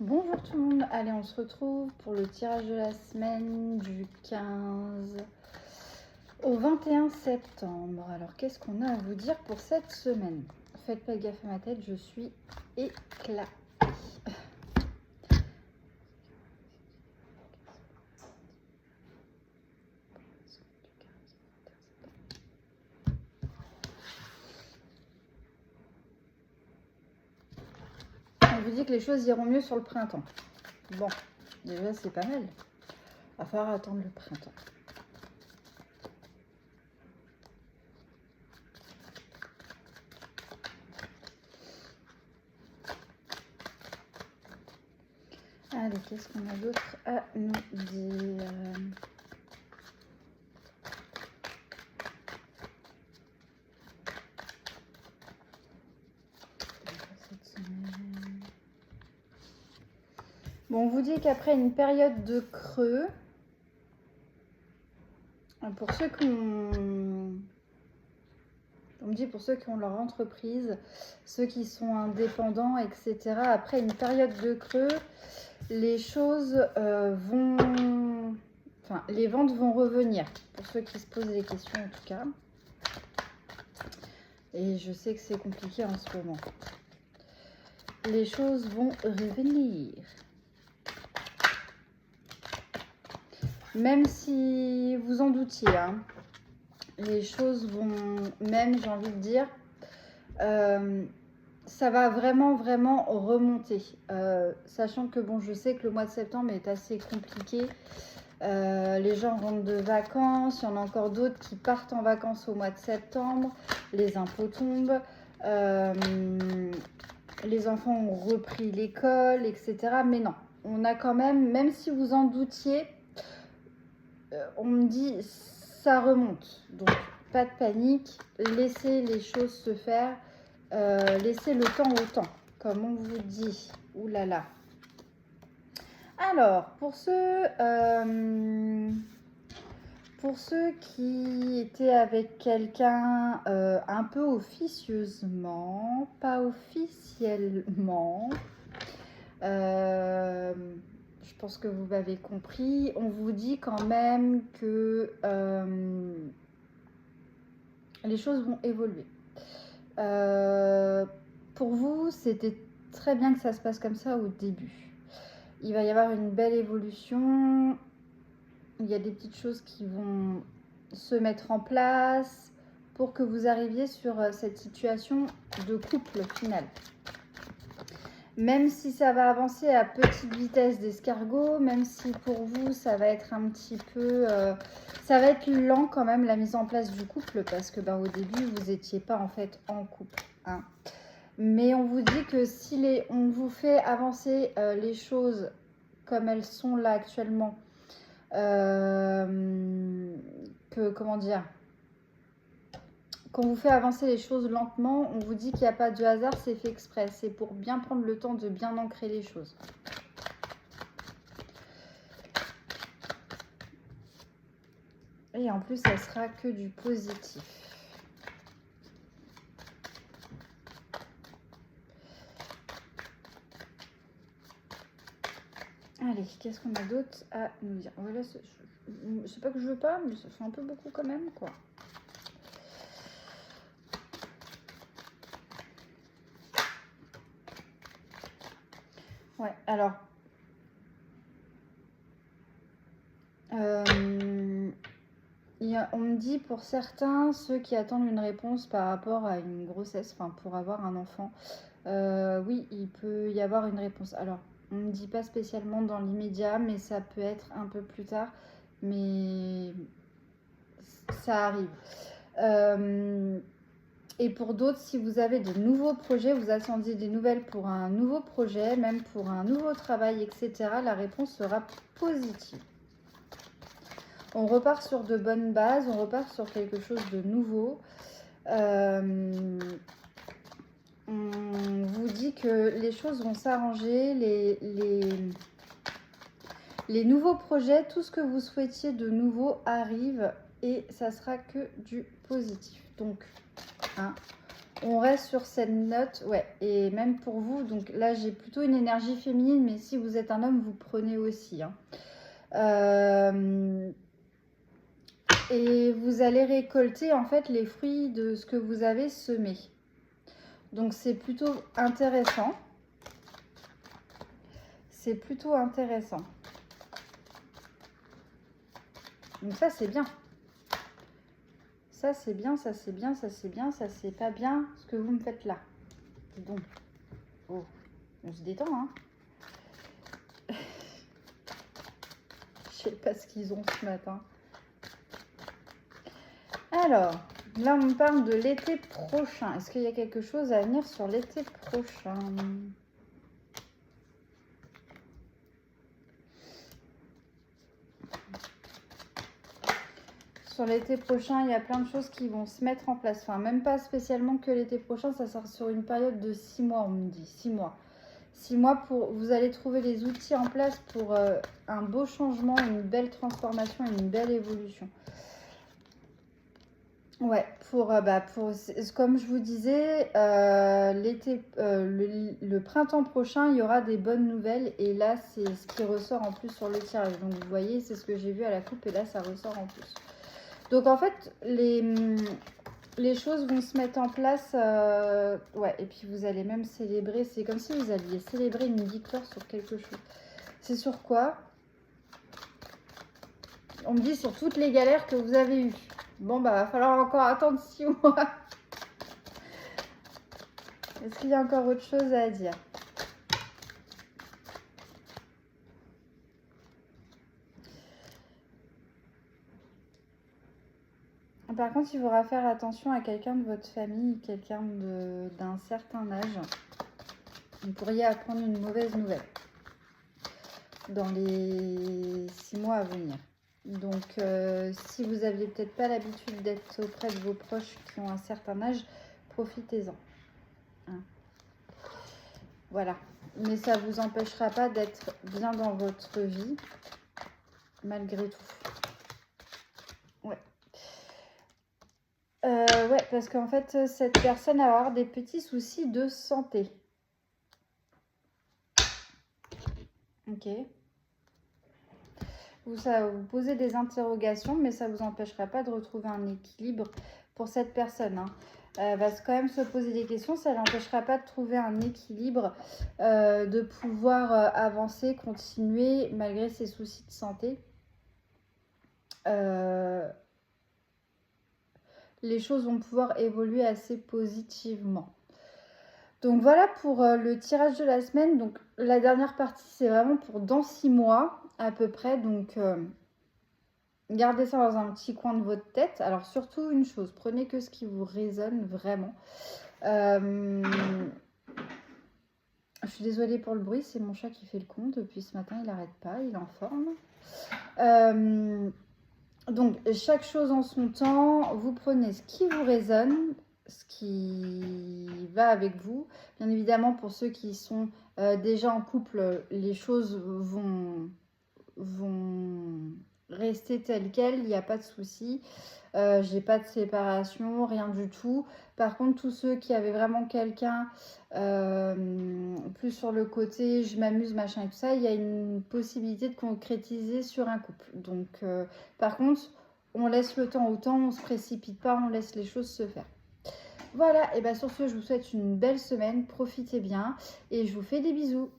Bonjour tout le monde, allez on se retrouve pour le tirage de la semaine du 15 au 21 septembre. Alors qu'est-ce qu'on a à vous dire pour cette semaine? Faites pas gaffe à ma tête, je suis éclatée. On vous dit que les choses iront mieux sur le printemps. Bon, déjà c'est pas mal. Va falloir attendre le printemps. Allez, qu'est-ce qu'on a d'autre à nous dire? Bon, on vous dit qu'après une période de creux, pour ceux qui ont... On me dit pour ceux qui ont leur entreprise, ceux qui sont indépendants, etc. Après une période de creux, les choses vont... Enfin, les ventes vont revenir. Pour ceux qui se posent des questions en tout cas. Et je sais que c'est compliqué en ce moment. Les choses vont revenir. Même si vous en doutiez, hein, les choses vont, même j'ai envie de dire, ça va vraiment remonter. Sachant que bon, je sais que le mois de septembre est assez compliqué. Les gens rentrent de vacances, il y en a encore d'autres qui partent en vacances au mois de septembre, les impôts tombent, les enfants ont repris l'école, etc. Mais non, on a quand même si vous en doutiez, on me dit ça remonte, donc pas de panique, laissez les choses se faire, laissez le temps au temps, comme on vous dit. Ouh là là. Alors, pour ceux qui étaient avec quelqu'un un peu officieusement, pas officiellement, je pense que vous m'avez compris. On vous dit quand même que les choses vont évoluer. Pour vous, c'était très bien que ça se passe comme ça au début. Il va y avoir une belle évolution. Il y a des petites choses qui vont se mettre en place pour que vous arriviez sur cette situation de couple final. Même si ça va avancer à petite vitesse d'escargot, même si pour vous ça va être un petit peu... ça va être lent quand même la mise en place du couple parce que au début vous n'étiez pas en fait en couple. Hein. Mais on vous dit que si on vous fait avancer les choses comme elles sont là actuellement, comment dire, quand vous fait avancer les choses lentement, on vous dit qu'il n'y a pas de hasard, c'est fait exprès. C'est pour bien prendre le temps de bien ancrer les choses. Et en plus, ça sera que du positif. Allez, qu'est-ce qu'on a d'autre à nous dire? Voilà, c'est pas que je veux pas, mais ça fait un peu beaucoup quand même, quoi. Ouais, alors... on me dit pour certains, ceux qui attendent une réponse par rapport à une grossesse, enfin pour avoir un enfant, oui, il peut y avoir une réponse. Alors, on ne me dit pas spécialement dans l'immédiat, mais ça peut être un peu plus tard, mais ça arrive. Et pour d'autres, si vous avez de nouveaux projets, vous attendiez des nouvelles pour un nouveau projet, même pour un nouveau travail, etc., la réponse sera positive. On repart sur de bonnes bases, on repart sur quelque chose de nouveau. On vous dit que les choses vont s'arranger, les nouveaux projets, tout ce que vous souhaitiez de nouveau arrive et ça sera que du positif. Donc, hein, On reste sur cette note, ouais, et même pour vous, donc là j'ai plutôt une énergie féminine, mais si vous êtes un homme, vous prenez aussi, hein. Et vous allez récolter en fait les fruits de ce que vous avez semé. Donc c'est plutôt intéressant. C'est plutôt intéressant. Donc ça c'est bien. Ça c'est bien, ça c'est bien, ça c'est bien, ça c'est pas bien ce que vous me faites là. Donc, oh, on se détend, hein. Je sais pas ce qu'ils ont ce matin. Alors, là on me parle de l'été prochain. Est-ce qu'il y a quelque chose à venir sur l'été prochain? Sur l'été prochain, il y a plein de choses qui vont se mettre en place. Enfin, même pas spécialement que l'été prochain, ça sort sur une période de 6 mois, on me dit. 6 mois. 6 mois pour... Vous allez trouver les outils en place pour un beau changement, une belle transformation et une belle évolution. Ouais, comme je vous disais, le printemps prochain, il y aura des bonnes nouvelles. Et là, c'est ce qui ressort en plus sur le tirage. Donc, vous voyez, c'est ce que j'ai vu à la coupe. Et là, ça ressort en plus. Donc en fait, les choses vont se mettre en place. Ouais, et puis vous allez même célébrer. C'est comme si vous alliez célébrer une victoire sur quelque chose. C'est sur quoi? On me dit sur toutes les galères que vous avez eues. Bon, bah, va falloir encore attendre 6 mois. Est-ce qu'il y a encore autre chose à dire? Par contre, il faudra faire attention à quelqu'un de votre famille, quelqu'un d'un certain âge. Vous pourriez apprendre une mauvaise nouvelle dans les 6 mois à venir. Donc, si vous n'aviez peut-être pas l'habitude d'être auprès de vos proches qui ont un certain âge, profitez-en. Hein. Voilà. Mais ça ne vous empêchera pas d'être bien dans votre vie, malgré tout. Ouais. Ouais, parce qu'en fait, cette personne va avoir des petits soucis de santé. Ok. Vous posez des interrogations, mais ça ne vous empêchera pas de retrouver un équilibre pour cette personne. Hein. Elle va quand même se poser des questions, ça ne l'empêchera pas de trouver un équilibre, de pouvoir avancer, continuer malgré ses soucis de santé. Les choses vont pouvoir évoluer assez positivement. Donc voilà pour le tirage de la semaine. Donc la dernière partie, c'est vraiment pour dans 6 mois à peu près. Donc gardez ça dans un petit coin de votre tête. Alors surtout une chose, prenez que ce qui vous résonne vraiment. Je suis désolée pour le bruit, c'est mon chat qui fait le con depuis ce matin, il n'arrête pas, il est en forme. Donc chaque chose en son temps, vous prenez ce qui vous résonne, ce qui va avec vous. Bien évidemment, pour ceux qui sont déjà en couple, les choses vont rester telles quelles, il n'y a pas de souci. J'ai pas de séparation, rien du tout. Par contre, tous ceux qui avaient vraiment quelqu'un plus sur le côté je m'amuse machin et tout ça, il y a une possibilité de concrétiser sur un couple. Donc par contre, on laisse le temps au temps, on se précipite pas, on laisse les choses se faire. Voilà, et bien sur ce, je vous souhaite une belle semaine, profitez bien et je vous fais des bisous.